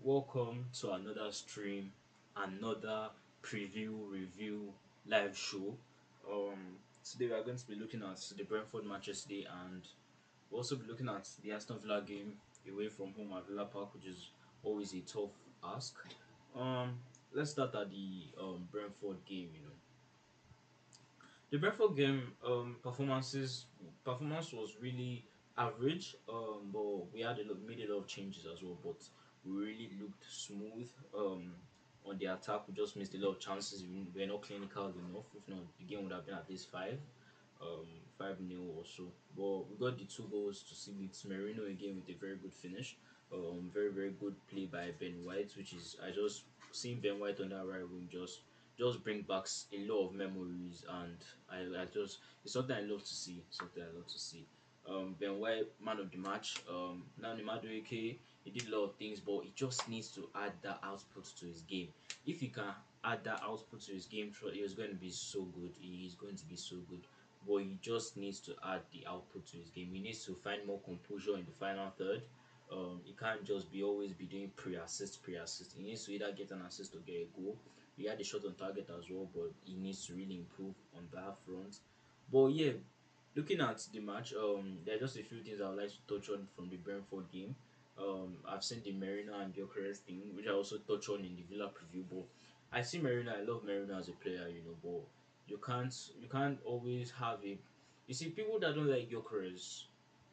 Welcome to another stream, another preview review live show. Today we are going to be looking at the Brentford matches today, and we'll also be looking at the Aston Villa game away from home at Villa Park, which is always a tough ask. Um, let's start at the Brentford game. The Brentford game performance was really average. But we had made a lot of changes as well. But we really looked smooth. On the attack, we just missed a lot of chances. We were not clinical enough. If not, the game would have been at least um, 5-0 or so. But we got the two goals to see with Merino again with a very good finish. Very very good play by Ben White, which is I just seeing Ben White on that right wing just bring back a lot of memories, and I just it's something I love to see. Something I love to see. Ben White, man of the match. Now Madueke, he did a lot of things, but he just needs to add that output to his game. If he can add that output to his game, he's going to be so good. He's going to be so good. But he just needs to add the output to his game. He needs to find more composure in the final third. He can't just be always be doing pre-assist. He needs to either get an assist or get a goal. He had a shot on target as well, but he needs to really improve on that front. But yeah, looking at the match, there are just a few things I would like to touch on from the Brentford game. I've seen the Merino and Gyökeres thing, which I also touch on in the Villa preview. But I see Merino. I love Merino as a player, but you can't always have a. You see, people that don't like Gyökeres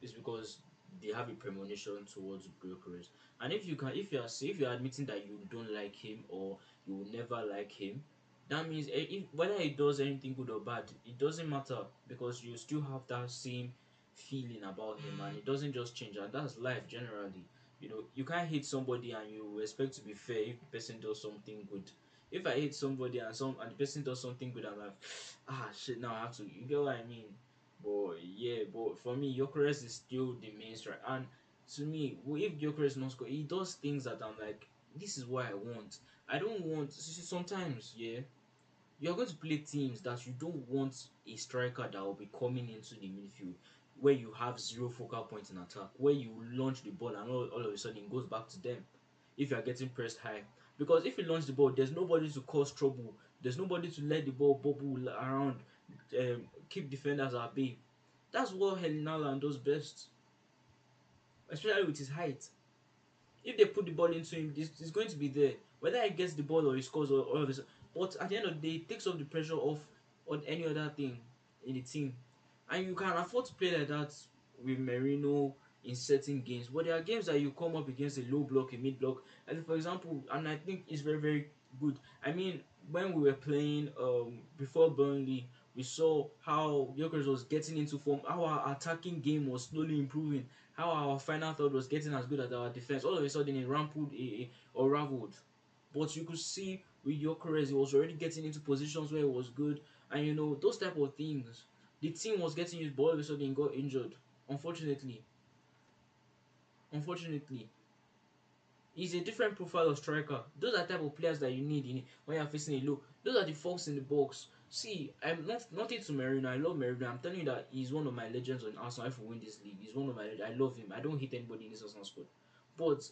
is because they have a premonition towards Gyökeres. And if you're admitting that you don't like him or you will never like him, that means if whether he does anything good or bad, it doesn't matter because you still have that same feeling about him, and it doesn't just change. And that's life generally. You can't hate somebody and you expect to be fair if the person does something good. If I hate somebody and the person does something good, I'm like, shit, now I have to. You get what I mean? But yeah, but for me, Gyökeres is still the main strike. And to me, if Gyökeres not score, he does things that I'm like, this is what I want. I don't want. Sometimes, yeah, you're going to play teams that you don't want a striker that will be coming into the midfield where you have zero focal point in attack, where you launch the ball and all of a sudden it goes back to them if you are getting pressed high. Because if you launch the ball, there's nobody to cause trouble, there's nobody to let the ball bubble around, keep defenders at bay. That's what Helen Haaland does best, especially with his height. If they put the ball into him, it's going to be there. Whether he gets the ball or he scores or all of this. But at the end of the day, it takes off the pressure off on any other thing in the team. And you can afford to play like that with Merino in certain games. But there are games that you come up against a low block, a mid block. And for example, and I think it's very, very good. I mean, when we were playing before Burnley, we saw how Gyökeres was getting into form, how our attacking game was slowly improving, how our final third was getting as good as our defense. All of a sudden, it rampled or raveled. But you could see with Gyökeres, he was already getting into positions where it was good, and those type of things. The team was getting used, but all of a sudden, he got injured. Unfortunately, unfortunately, he's a different profile of striker. Those are the type of players that you need when you're facing a low. Those are the folks in the box. See, I'm not into Merino. I love Merino. I'm telling you that he's one of my legends on Arsenal. If we win this league, he's one of my legends. I love him. I don't hate anybody in this Arsenal squad. But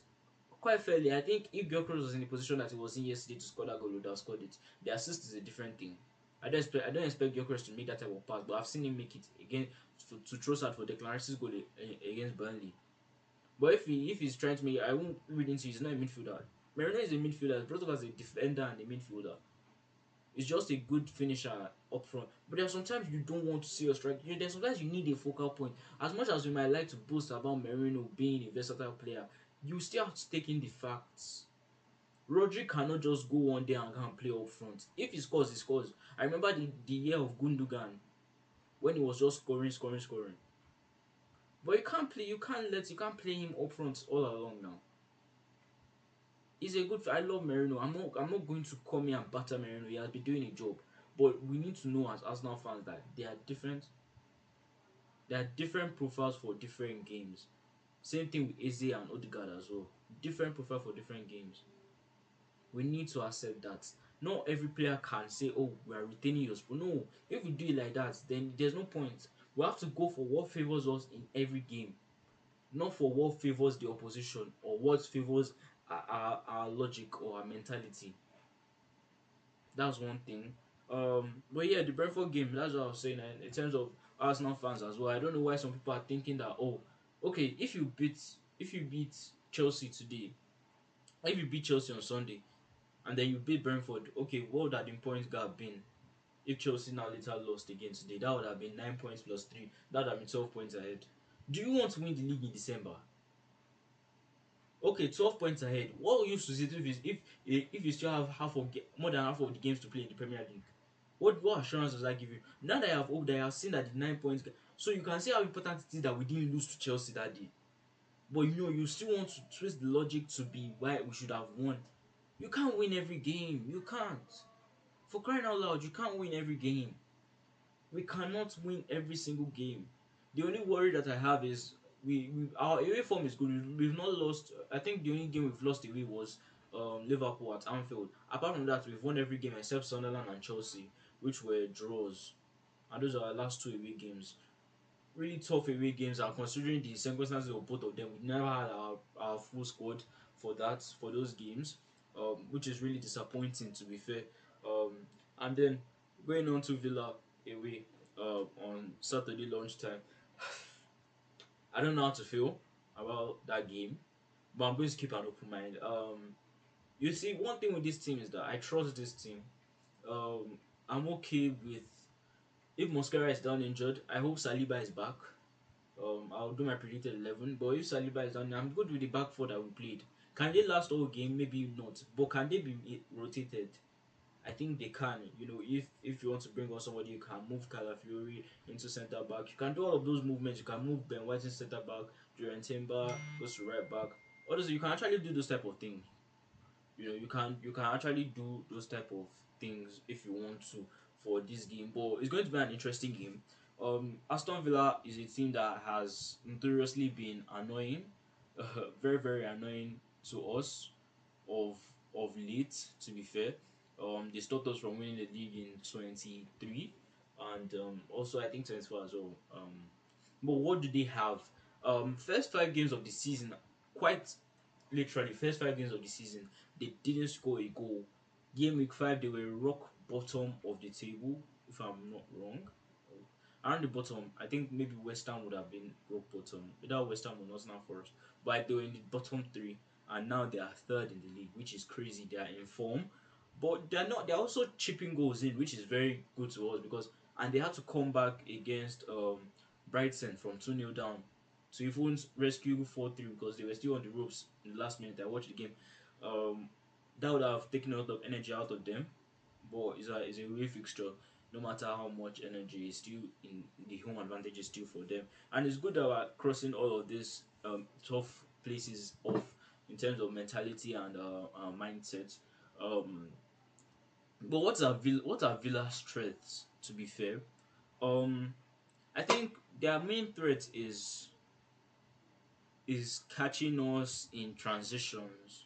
quite fairly, I think if Gyökeres was in the position that he was in yesterday to score that goal, he would have scored it. The assist is a different thing. I don't expect Gyökeres to make that type of pass, but I've seen him make it again to throw out for Declan Rice's goal against Burnley. But if he's trying to make, I won't read into. He's not a midfielder. Merino is a midfielder. Brought up as a defender and a midfielder. He's just a good finisher up front. But there are sometimes you don't want to see your strike. There's sometimes you need a focal point. As much as we might like to boast about Merino being a versatile player, you still have to take in the facts. Rodri cannot just go one day and go and play up front. If he scores, he scores. I remember the year of Gundogan when he was just scoring. But you can't play him up front all along now. He's a good. I love Merino. I'm not going to come here and batter Merino. He has been doing a job, but we need to know as Arsenal fans that they are different. There are different profiles for different games. Same thing with Eze and Odegaard as well. Different profile for different games. We need to accept that. Not every player can say, "Oh, we are retaining your spot." No, if we do it like that, then there's no point. We have to go for what favors us in every game, not for what favors the opposition or what favors our logic or our mentality. That's one thing. But yeah, the Brentford game. That's what I was saying. And in terms of Arsenal fans as well, I don't know why some people are thinking that, oh, okay, if you beat Chelsea today, if you beat Chelsea on Sunday, and then you beat Brentford, okay, what would that the point gap been? If Chelsea now later lost again today, that would have been 9 points plus three. That would have been 12 points ahead. Do you want to win the league in December? Okay, 12 points ahead. What use to it if you still have more than half of the games to play in the Premier League? What assurance does that give you? Now that I have hope that I have seen that the 9 points, so you can see how important it is that we didn't lose to Chelsea that day. But you still want to twist the logic to be why we should have won. You can't win every game. You can't. For crying out loud, you can't win every game. We cannot win every single game. The only worry that I have is we our away form is good. We've not lost. I think the only game we've lost away was Liverpool at Anfield. Apart from that, we've won every game except Sunderland and Chelsea, which were draws. And those are our last two away games. Really tough away games, and considering the circumstances of both of them, we never had our full squad for those games, which is really disappointing to be fair. And then going on to Villa away on Saturday lunchtime, I don't know how to feel about that game, but I'm going to keep an open mind. You see, one thing with this team is that I trust this team. I'm okay with if Mosquera is down injured. I hope Saliba is back. I'll do my predicted 11. But if Saliba is down, I'm good with the back four that we played. Can they last all game? Maybe not. But can they be rotated? I think they can. If you want to bring on somebody, you can move Calafiori into centre back. You can do all of those movements. You can move Ben White into centre back. Duran Timber goes to right back. Honestly, you can actually do those type of things. You can actually do those type of things if you want to for this game. But it's going to be an interesting game. Aston Villa is a team that has notoriously been annoying, very very annoying to us of late. To be fair, they stopped us from winning the league in 23, and also I think 24 as well. But what do they have? First 5 games of the season, quite literally first 5 games of the season, they didn't score a goal. Game week 5, they were rock bottom of the table, if I'm not wrong. Around the bottom, I think maybe West Ham would have been rock bottom. Without West Ham or Nottingham Forest. But they were in the bottom three, and now they are third in the league, which is crazy. They are in form. But they're not they're also chipping goals in, which is very good to us because and they had to come back against Brighton from 2-0 down to even rescue 4-3 because they were still on the ropes in the last minute. I watched the game. Um, that would have taken a lot of energy out of them, but it's a real fixture. No matter how much energy is still in the home advantage is still for them, and it's good that we're crossing all of these tough places off in terms of mentality and mindset. Um, but what are Villa's strengths? To be fair, um, I think their main threat is catching us in transitions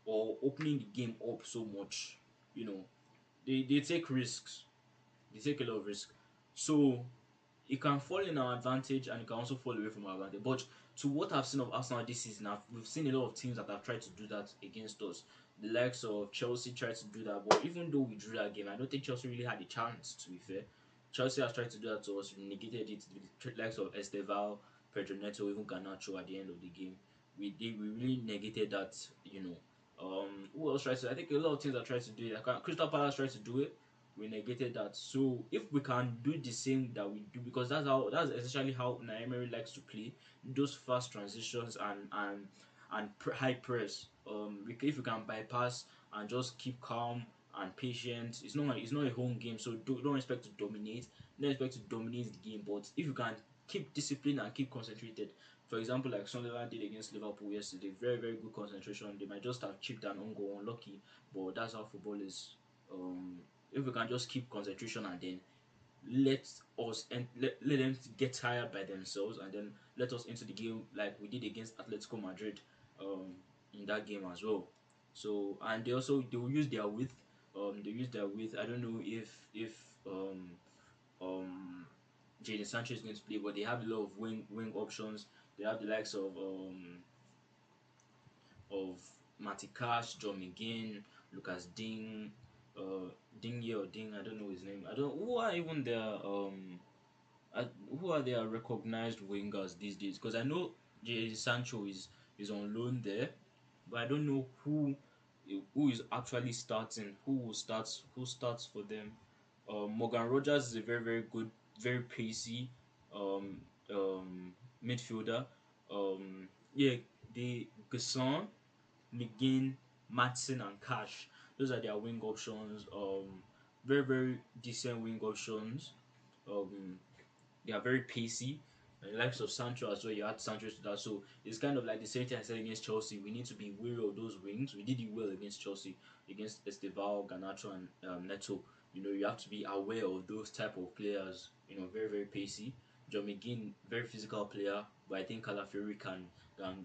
or opening the game up so much. You know, they take risks. They take a lot of risk. So it can fall in our advantage and it can also fall away from our advantage. But to what I've seen of Arsenal this season, we've seen a lot of teams that have tried to do that against us. The likes of Chelsea tried to do that, but even though we drew that game, I don't think Chelsea really had a chance, to be fair. Chelsea has tried to do that to us. We negated it with the likes of Esteval, Pedro Neto, even Garnacho at the end of the game. We really negated that, you know. Who else tried to? I think a lot of teams have tried to do it. Crystal Palace tried to do it. We negated that. So if we can do the same that we do, because that's essentially how Naemery likes to play, those fast transitions and high press. If we can bypass and just keep calm and patient, it's not a home game, so don't expect to dominate. Don't expect to dominate the game, but if you can keep discipline and keep concentrated. For example, like Sunderland did against Liverpool yesterday, very very good concentration. They might just have chipped an own goal, unlucky, but that's how football is. Um, if we can just keep concentration and then let let them get tired by themselves and then let us into the game like we did against Atletico Madrid in that game as well. So and they will use their width. They use their width. I don't know if um Jadon Sancho is going to play, but they have a lot of wing options. They have the likes of Matty Cash, John McGinn, Lucas Ding, Ding or Ding, I don't know his name. I don't who are even their who are their recognized wingers these days? Because I know Jay Sancho is on loan there, but I don't know who is actually starting, who starts for them. Morgan Rogers is a very good, very pacey um, um, midfielder. Yeah, the Gasson, McGinn, Matson, and Cash. Those are their wing options. Very decent wing options. Um, they are very pacey. And the likes of Sancho as well, you add Sancho to that. So it's kind of like the same thing I said against Chelsea. We need to be wary of those wings. We did it well against Chelsea, against Esteval, Garnacho, and Neto. You know, you have to be aware of those type of players. You know, very pacey. John McGinn, very physical player, but I think Calafiori can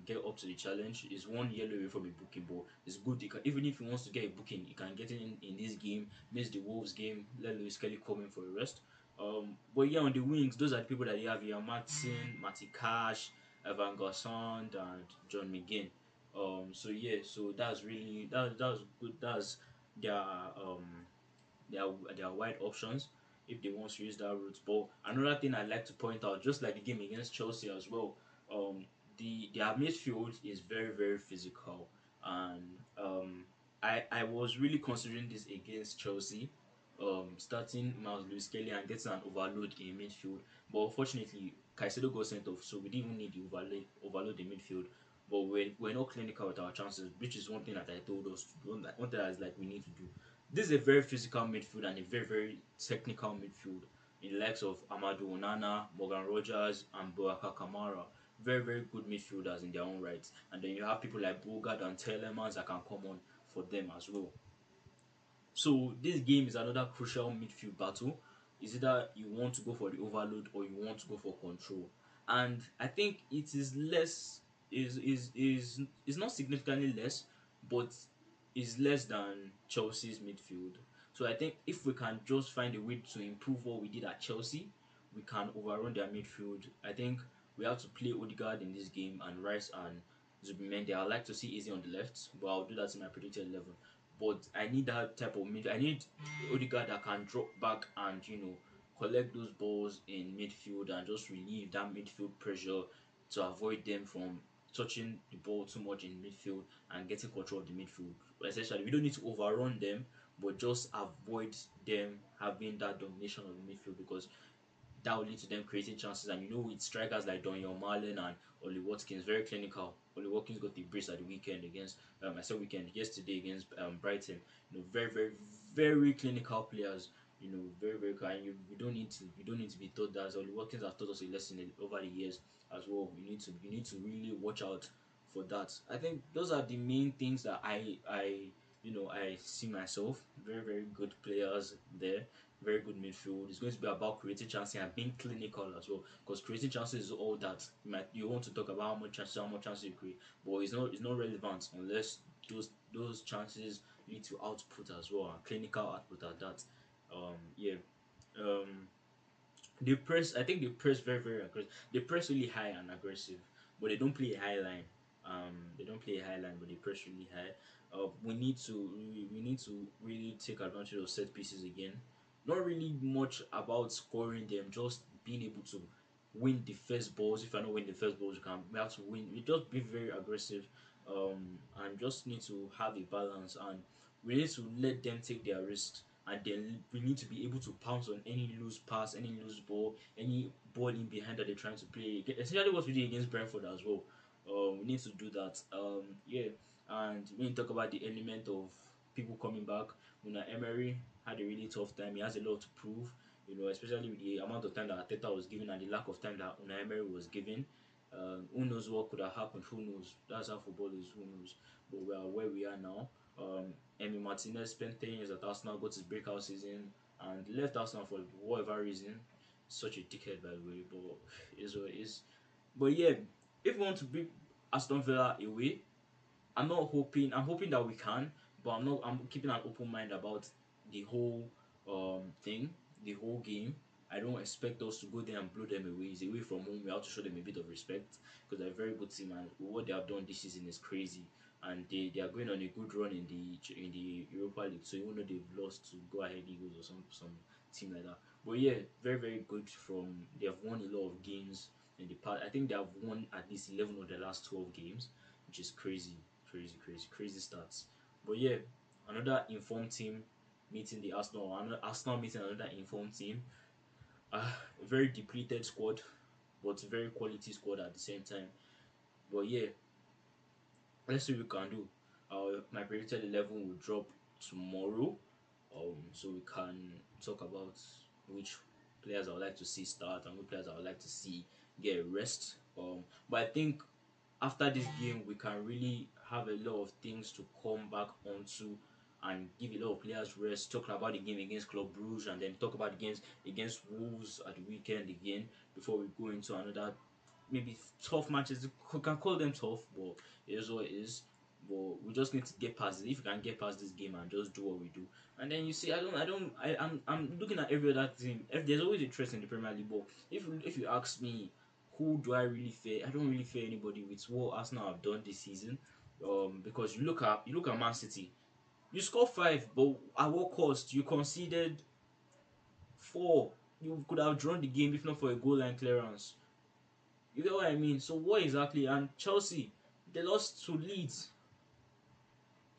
get up to the challenge. Is one yellow away from a booking, but it's good. He can, even if he wants to get a booking, he can get it in this game. Miss the Wolves game. Let Lewis Kelly come in for a rest. But yeah, on the wings, those are the people that you have here: Matson, Matty Cash, Evan Gossand, and John McGinn. So yeah, so that's really that's good. That's their their wide options if they want to use that route. But another thing I'd like to point out, just like the game against Chelsea as well, um, their midfield is very physical, and I was really considering this against Chelsea, starting Miles Lewis Kelly and getting an overload in midfield. But unfortunately, Caicedo got sent off, so we didn't even need the overload in midfield. But we're not clinical with our chances, which is one thing that I told us to do. One thing that is like we need to do. This is a very physical midfield and a very technical midfield in the likes of Amadou Onana, Morgan Rogers, and Boaka Kamara. Very good midfielders in their own right. And then you have people like Bogard and Telemans that can come on for them as well. So this game is another crucial midfield battle. Is either you want to go for the overload or you want to go for control. And I think it is less is not significantly less, but is less than Chelsea's midfield. So I think if we can just find a way to improve what we did at Chelsea, we can overrun their midfield. I think we have to play Odegaard in this game and Rice and Zubimendi. I would like to see Easy on the left, but I'll do that in my predicted 11. But I need that type of mid. I need Odegaard that can drop back and collect those balls in midfield and just relieve that midfield pressure to avoid them from touching the ball too much in midfield and getting control of the midfield. Essentially, we don't need to overrun them, but just avoid them having that domination of the midfield because that will lead to them creating chances. And with strikers like Daniel Marlin and Oli Watkins, very clinical. Oli Watkins got the brace at the weekend against, I said weekend, yesterday against Brighton. Very clinical players. Very kind. You don't need to be taught that. Oli Watkins has taught us a lesson over the years as well. You need to really watch out for that. I think those are the main things that I see myself. Very good players there, very good midfield. It's going to be about creating chances and being clinical as well. Because creating chances is all that you want to talk about how much chances you create, but it's not relevant unless those chances lead to output as well and clinical output at that. Yeah. Um, I think they press very aggressive. They press really high and aggressive, but they don't play a high line. They don't play a high line, but they press really high. We need to really take advantage of set pieces again. Not really much about scoring them, just being able to win the first balls. If I don't win the first balls, we have to win. We just be very aggressive, and just need to have a balance, and we need to let them take their risks, and then we need to be able to pounce on any loose pass, any loose ball, any ball in behind that they're trying to play. Essentially, what we did against Brentford as well. We need to do that. Yeah, and when you talk about the element of people coming back, Emery had a really tough time. He has a lot to prove. Especially with the amount of time that Ateta was given and the lack of time that Unai Emery was given. Who knows what could have happened? Who knows? That's how football is. Who knows? But we are where we are now. Emi Martinez spent 10 years at Arsenal, got his breakout season, and left Arsenal for whatever reason. Such a dickhead, by the way, but is what it is. But yeah, if we want to beat Aston Villa away, I'm hoping that we can, but I'm keeping an open mind about the whole thing, the whole game. I don't expect us to go there and blow them away. It's away from home. We have to show them a bit of respect because they're a very good team, and what they have done this season is crazy. and they are going on a good run in the Europa League. So even though they've lost to Go Ahead Eagles or some team like that, but yeah, very very good from. They have won a lot of games in the past. I think they have won at least 11 of the last 12 games, which is crazy, crazy, crazy, crazy stats. But yeah, another informed team meeting the Arsenal, another Arsenal meeting another informed team. A very depleted squad, but very quality squad at the same time. But yeah, let's see what we can do. My predicted 11 will drop tomorrow. So we can talk about which players I would like to see start and which players I would like to see get a rest. But I think after this game, we can really have a lot of things to come back onto and give a lot of players rest. Talk about the game against Club Brugge and then talk about the games against Wolves at the weekend again before we go into another maybe tough matches. We can call them tough, but it is what it is. But we just need to get past it. If we can get past this game and just do what we do, and then you see, I'm looking at every other team. If there's always interest in the Premier League, but if you ask me, who do I really fear? I don't really fear anybody with what Arsenal have done this season. Because you look at Man City, you scored five, but at what cost? You conceded four. You could have drawn the game if not for a goal line clearance. You get what I mean? So what exactly? And Chelsea, they lost to Leeds.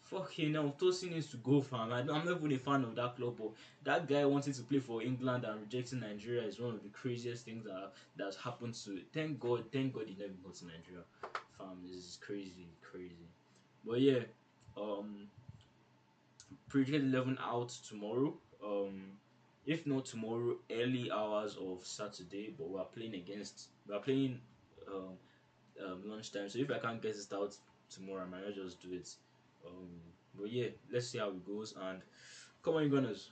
Fucking hell, Tosin needs to go, fam. I'm not even a fan of that club, but that guy wanting to play for England and rejecting Nigeria is one of the craziest things that's happened to. Thank God he never got to Nigeria, fam. This is crazy, crazy. But yeah, um, predicted 11 out tomorrow. If not tomorrow, early hours of Saturday. But we're playing um lunchtime. So if I can't get it out tomorrow, I might not just do it. But yeah, let's see how it goes. And come on, you Gunners.